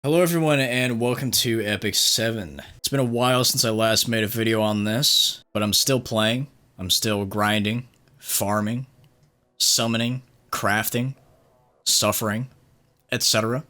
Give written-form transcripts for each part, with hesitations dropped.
Hello everyone and welcome to Epic 7. It's been a while since I last made a video on this, but I'm still playing, I'm still grinding, farming, summoning, crafting, suffering, etc.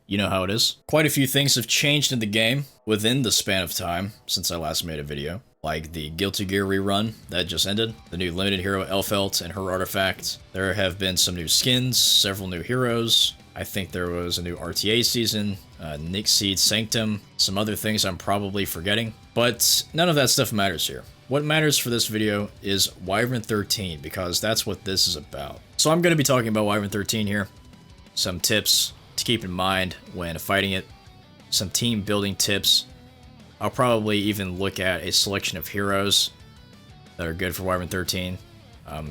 You know how it is. Quite a few things have changed in the game within the span of time since I last made a video. Like the Guilty Gear rerun that just ended, the new limited hero Elphelt and her artifact. There have been some new skins, several new heroes. I think there was a new RTA season, Nixie's Sanctum, some other things I'm probably forgetting. But none of that stuff matters here. What matters for this video is Wyvern 13, because that's what this is about. So I'm going to be talking about Wyvern 13 here. Some tips to keep in mind when fighting it. Some team building tips. I'll probably even look at a selection of heroes that are good for Wyvern 13.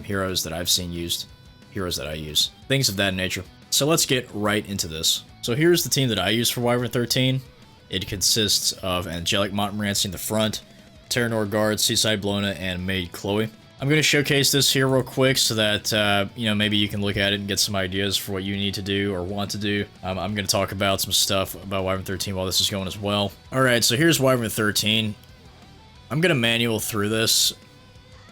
Heroes that I've seen used. Heroes that I use. Things of that nature. So let's get right into this. So here's the team that I use for Wyvern 13. It consists of Angelic Montmorency in the front, Terranor Guard, Seaside Blona, and Maid Chloe. I'm going to showcase this here real quick so that, maybe you can look at it and get some ideas for what you need to do or want to do. I'm going to talk about some stuff about Wyvern 13 while this is going as well. Alright, so here's Wyvern 13. I'm going to manual through this.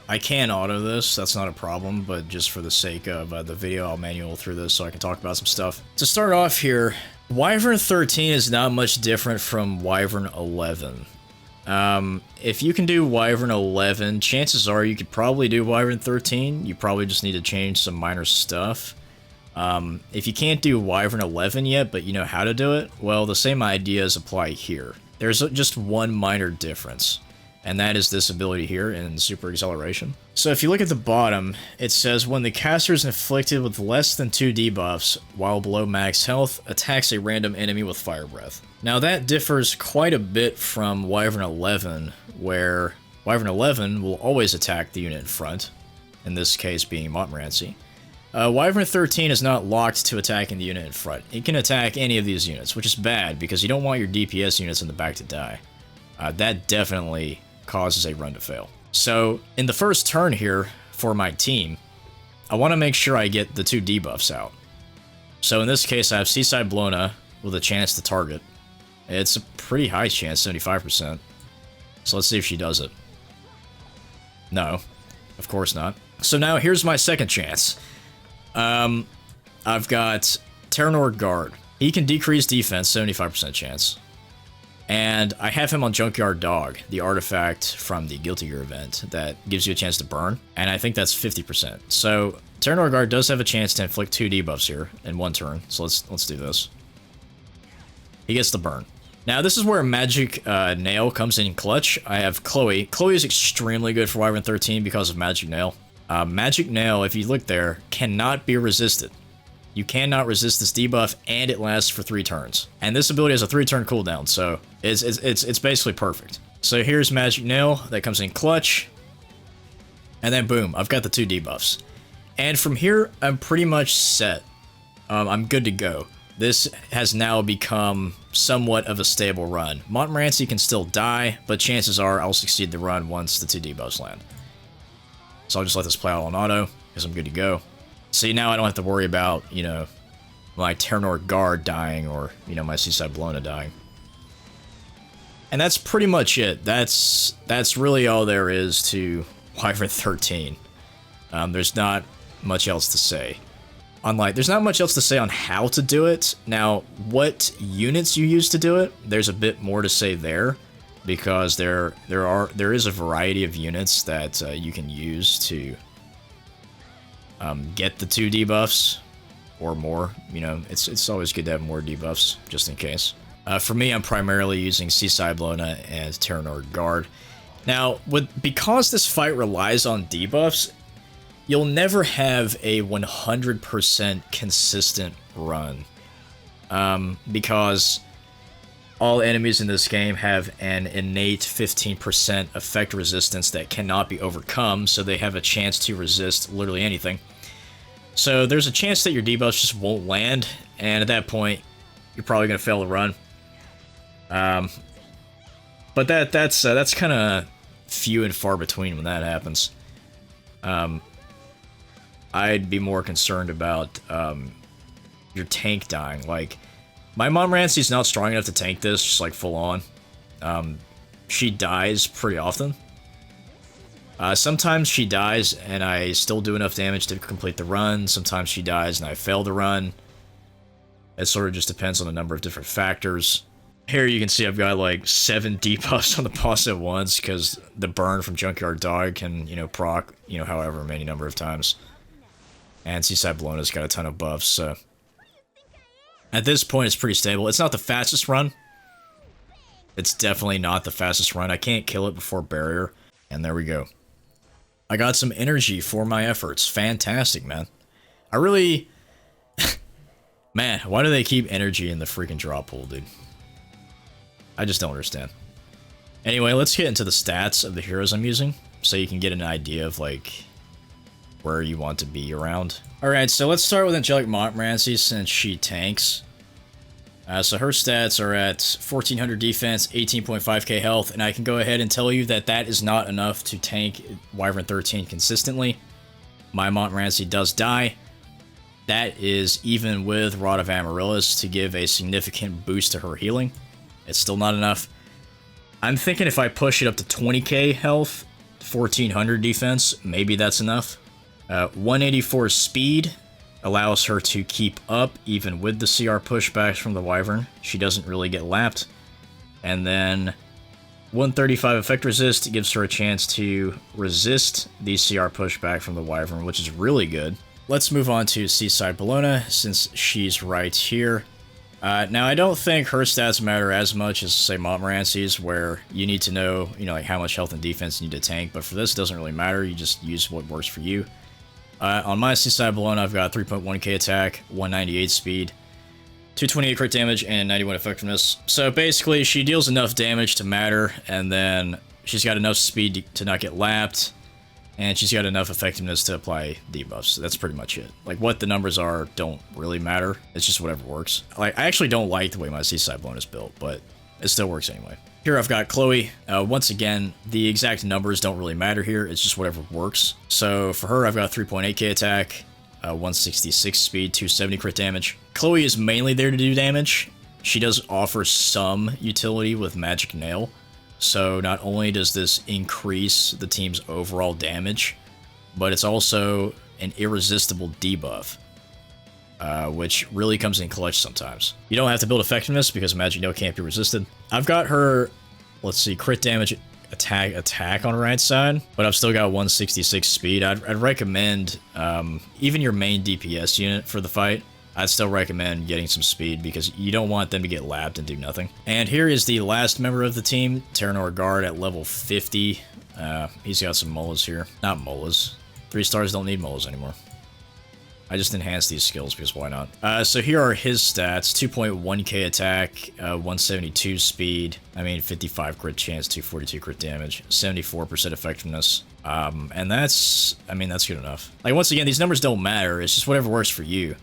I can auto this, that's not a problem, but just for the sake of the video, I'll manual through this so I can talk about some stuff. To start off here, Wyvern 13 is not much different from Wyvern 11. If you can do Wyvern 11, chances are you could probably do Wyvern 13. You probably just need to change some minor stuff. If you can't do Wyvern 11 yet, but you know how to do it, well, the same ideas apply here. There's just one minor difference. And that is this ability here in Super Acceleration. So if you look at the bottom, it says when the caster is inflicted with less than 2 debuffs while below max health, attacks a random enemy with Fire Breath. Now that differs quite a bit from Wyvern 11, where Wyvern 11 will always attack the unit in front, in this case being Montmorency. Wyvern 13 is not locked to attacking the unit in front. It can attack any of these units, which is bad because you don't want your DPS units in the back to die. That definitely causes a run to fail. So in the first turn here for my team, I want to make sure I get the 2 debuffs out. So in this case I have Seaside Blona with a chance to target. It's a pretty high chance, 75%. So let's see if she does it. No, of course not. So now here's my second chance. I've got Terranor Guard. He can decrease defense, 75% chance. And I have him on Junkyard Dog, the artifact from the Guilty Gear event that gives you a chance to burn, and I think that's 50%. So Terranor Guard does have a chance to inflict 2 debuffs here in one turn, so let's do this. He gets the burn. Now this is where Magic Nail comes in clutch. I have Chloe. Chloe is extremely good for Wyvern 13 because of Magic Nail. Magic Nail, if you look there, cannot be resisted. You cannot resist this debuff, and it lasts for 3 turns. And this ability has a 3-turn cooldown, so it's basically perfect. So here's Magic Nail that comes in clutch, and then boom, I've got the 2 debuffs. And from here, I'm pretty much set. I'm good to go. This has now become somewhat of a stable run. Montmorency can still die, but chances are I'll succeed the run once the 2 debuffs land. So I'll just let this play out on auto, because I'm good to go. See, now I don't have to worry about, my Terranor Guard dying or, my Seaside Blona dying. And that's pretty much it. That's really all there is to Wyvern 13. There's not much else to say. There's not much else to say on how to do it. Now, what units you use to do it, there's a bit more to say there. Because there is a variety of units that you can use to get the 2 debuffs or more. It's always good to have more debuffs just in case. For me, I'm primarily using Seaside Blona and Terranor Guard. Now, because this fight relies on debuffs, you'll never have a 100% consistent run. Because all enemies in this game have an innate 15% effect resistance that cannot be overcome, so they have a chance to resist literally anything. So there's a chance that your debuffs just won't land, and at that point, you're probably going to fail the run. But that's kind of few and far between when that happens. I'd be more concerned about your tank dying. Like, My Montmorency's not strong enough to tank this, just like full on. She dies pretty often. Sometimes she dies and I still do enough damage to complete the run. Sometimes she dies and I fail the run. It sort of just depends on a number of different factors. Here you can see I've got like 7 debuffs on the boss at once because the burn from Junkyard Dog can, you know, proc, you know, however many number of times. And Seaside Bellona's got a ton of buffs, so... At this point, it's pretty stable. It's not the fastest run. It's definitely not the fastest run. I can't kill it before barrier. And there we go. I got some energy for my efforts. Fantastic, man. I really... Man, why do they keep energy in the freaking drop pool, dude? I just don't understand. Anyway, let's get into the stats of the heroes I'm using, so you can get an idea of, like, where you want to be around. Alright, so let's start with Angelic Montmorency since she tanks. So her stats are at 1400 defense, 18.5k health, and I can go ahead and tell you that that is not enough to tank Wyvern 13 consistently. My Montmorency does die. That is even with Rod of Amaryllis to give a significant boost to her healing. It's still not enough. I'm thinking if I push it up to 20k health, 1400 defense, maybe that's enough. 184 speed allows her to keep up even with the CR pushbacks from the Wyvern. She doesn't really get lapped. And then 135 effect resist gives her a chance to resist the CR pushback from the Wyvern, which is really good. Let's move on to Seaside Bellona since she's right here. Now, I don't think her stats matter as much as, say, Montmorency's, where you need to know, you know, like how much health and defense you need to tank, but for this, it doesn't really matter. You just use what works for you. On my Seaside Bellona, I've got 3.1k attack, 198 speed, 228 crit damage, and 91 effectiveness. So basically, she deals enough damage to matter, and then she's got enough speed to not get lapped, and she's got enough effectiveness to apply debuffs. So that's pretty much it. Like, what the numbers are don't really matter. It's just whatever works. Like, I actually don't like the way my Seaside Bellona is built, but it still works anyway. Here I've got Chloe. Once again, the exact numbers don't really matter here. It's just whatever works. So for her, I've got 3.8k attack, 166 speed, 270 crit damage. Chloe is mainly there to do damage. She does offer some utility with Magic Nail. So not only does this increase the team's overall damage, but it's also an irresistible debuff, which really comes in clutch sometimes. You don't have to build effectiveness because Magic Nail can't be resisted. I've got her, let's see, crit damage attack on the right side, but I've still got 166 speed. I'd recommend, even your main DPS unit for the fight, I'd still recommend getting some speed because you don't want them to get lapped and do nothing. And here is the last member of the team, Terranor Guard at level 50. He's got some molas here. Not molas. 3 stars don't need molas anymore. I just enhanced these skills because why not? So here are his stats. 2.1k attack, 172 speed, 55 crit chance, 242 crit damage, 74% effectiveness. And that's good enough. Like, once again, these numbers don't matter. It's just whatever works for you.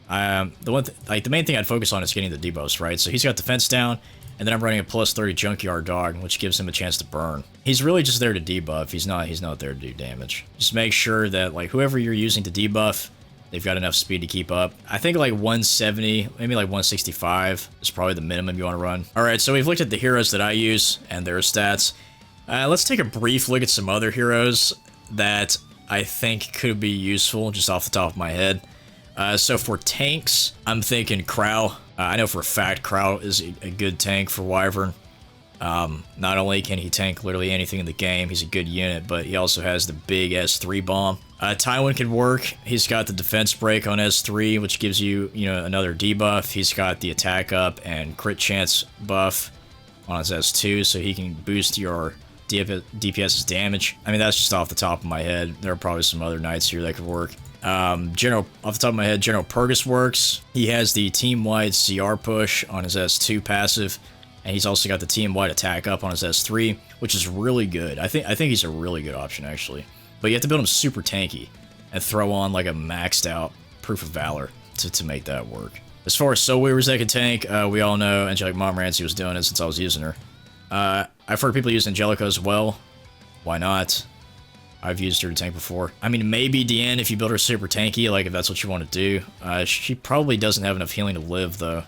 The main thing I'd focus on is getting the debuffs, right? So he's got defense down, and then I'm running a plus 30 Junkyard Dog, which gives him a chance to burn. He's really just there to debuff. He's not there to do damage. Just make sure that, like, whoever you're using to debuff, they've got enough speed to keep up. I think like 170, maybe like 165 is probably the minimum you want to run. All right, so we've looked at the heroes that I use and their stats. Let's take a brief look at some other heroes that I think could be useful just off the top of my head. So for tanks, I'm thinking Crow. I know for a fact Crow is a good tank for Wyvern. Not only can he tank literally anything in the game, he's a good unit, but he also has the big S3 bomb. Tywin can work. He's got the defense break on S3, which gives you, another debuff. He's got the attack up and crit chance buff on his S2, so he can boost your DPS's damage. That's just off the top of my head. There are probably some other knights here that could work. Off the top of my head, General Purgus works. He has the team-wide CR push on his S2 passive, and he's also got the team-wide attack up on his S3, which is really good. I think he's a really good option, actually. But you have to build him super tanky and throw on like a maxed out Proof of Valor to make that work. As far as Soul Weavers that can tank, we all know Angelic Montmorency was doing it since I was using her. I've heard people use Angelica as well. Why not? I've used her to tank before. Maybe Diane if you build her super tanky, like if that's what you want to do. She probably doesn't have enough healing to live, though.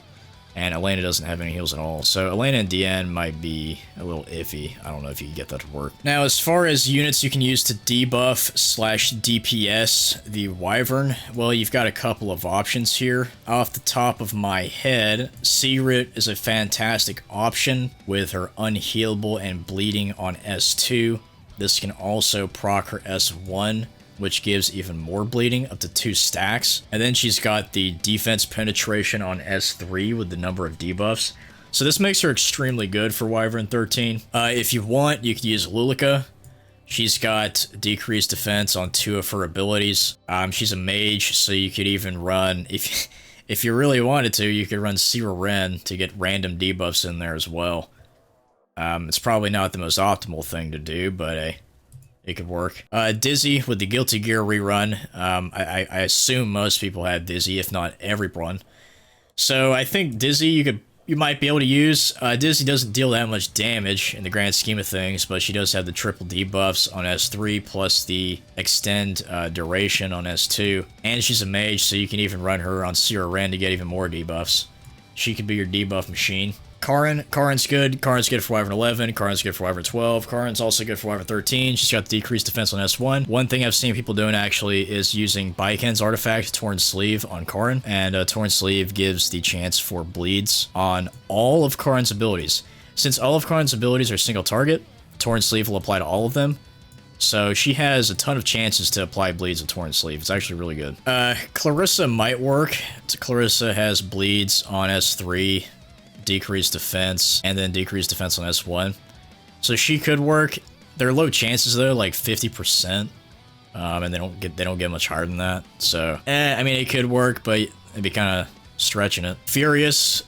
And Elena doesn't have any heals at all. So Elena and Diane might be a little iffy. I don't know if you can get that to work. Now, as far as units you can use to debuff / DPS the Wyvern, well, you've got a couple of options here. Off the top of my head, Sigrid is a fantastic option with her unhealable and bleeding on S2. This can also proc her S1, which gives even more bleeding, up to 2 stacks. And then she's got the defense penetration on S3 with the number of debuffs. So this makes her extremely good for Wyvern 13. If you want, you could use Lulika. She's got decreased defense on 2 of her abilities. She's a mage, so you could even run, if you really wanted to, you could run Sira Ren to get random debuffs in there as well. It's probably not the most optimal thing to do, but it could work. Dizzy with the Guilty Gear rerun. I assume most people have Dizzy, if not everyone. So I think Dizzy you might be able to use. Dizzy doesn't deal that much damage in the grand scheme of things, but she does have the triple debuffs on S3 plus the extend duration on S2. And she's a mage, so you can even run her on Sira Ren to get even more debuffs. She could be your debuff machine. Karin's good. Karin's good for Wyvern 11. Karin's good for Wyvern 12. Karin's also good for Wyvern 13. She's got decreased defense on S1. One thing I've seen people doing actually is using Baiken's artifact, Torn Sleeve, on Karin. And Torn Sleeve gives the chance for bleeds on all of Karin's abilities. Since all of Karin's abilities are single target, Torn Sleeve will apply to all of them. So she has a ton of chances to apply bleeds with Torn Sleeve. It's actually really good. Clarissa might work. Clarissa has bleeds on S3. Decreased defense, and then decreased defense on S1. So she could work. They're low chances though, like 50%. And they don't get much higher than that. So, I mean, it could work, but it'd be kind of stretching it. Furious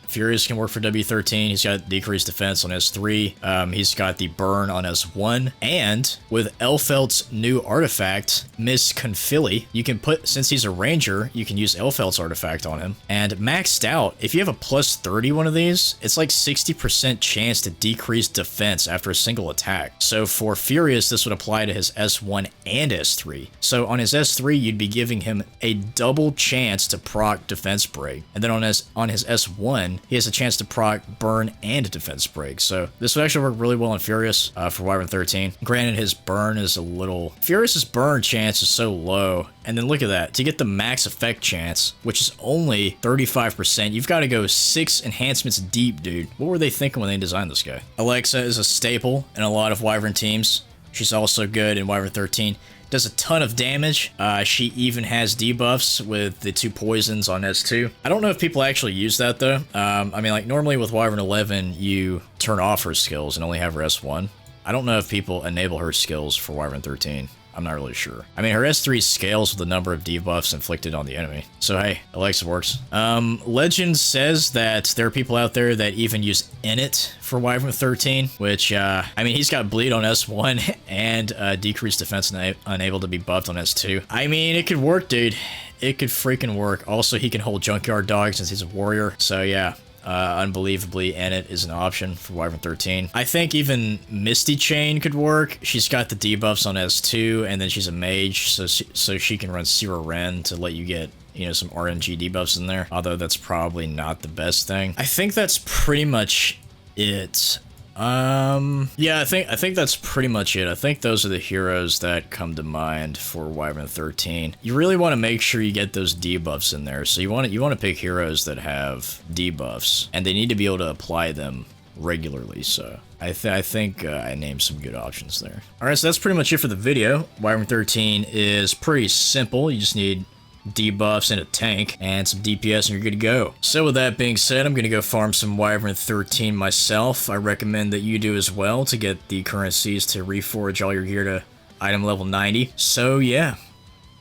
can work for W13. He's got decreased defense on S3. He's got the burn on S1. And with Elfelt's new artifact, Miss Confili, you can put, since he's a ranger, you can use Elfelt's artifact on him. And maxed out, if you have a plus 30 one of these, it's like 60% chance to decrease defense after a single attack. So for Furious, this would apply to his S1 and S3. So on his S3, you'd be giving him a double chance to proc defense break. And then on his S1, he has a chance to proc burn and defense break. So this would actually work really well on Furious for Wyvern 13. Granted, his burn is a little... Furious's burn chance is so low. And then look at that. To get the max effect chance, which is only 35%, you've got to go 6 enhancements deep, dude. What were they thinking when they designed this guy? Alexa is a staple in a lot of Wyvern teams. She's also good in Wyvern 13. Does a ton of damage. She even has debuffs with the 2 poisons on S2. I don't know if people actually use that though. I mean, like normally with Wyvern 11, you turn off her skills and only have her S1. I don't know if people enable her skills for Wyvern 13. I'm not really sure. I mean, her S3 scales with the number of debuffs inflicted on the enemy. So hey, Alexa works. Legend says that there are people out there that even use Init for Wyvern 13, which, I mean, he's got bleed on S1 and decreased defense unable to be buffed on S2. I mean, it could work, dude. It could freaking work. Also, he can hold Junkyard Dog since he's a warrior. So yeah. Unbelievably, Init is an option for Wyvern 13. I think even Misty Chain could work. She's got the debuffs on S2, and then she's a mage, so she can run Sira Ren to let you get, you know, some RNG debuffs in there. Although that's probably not the best thing. I think that's pretty much it. Yeah, I think that's pretty much it. I think those are the heroes that come to mind for Wyvern 13. You really want to make sure you get those debuffs in there. So you want to pick heroes that have debuffs, and they need to be able to apply them regularly. So I think I named some good options there. All right, so that's pretty much it for the video. Wyvern 13 is pretty simple. You just need debuffs and a tank and some DPS and you're good to go. So with that being said, I'm gonna go farm some Wyvern 13 myself. I recommend that you do as well to get the currencies to reforge all your gear to item level 90. So yeah,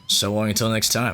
so long until next time.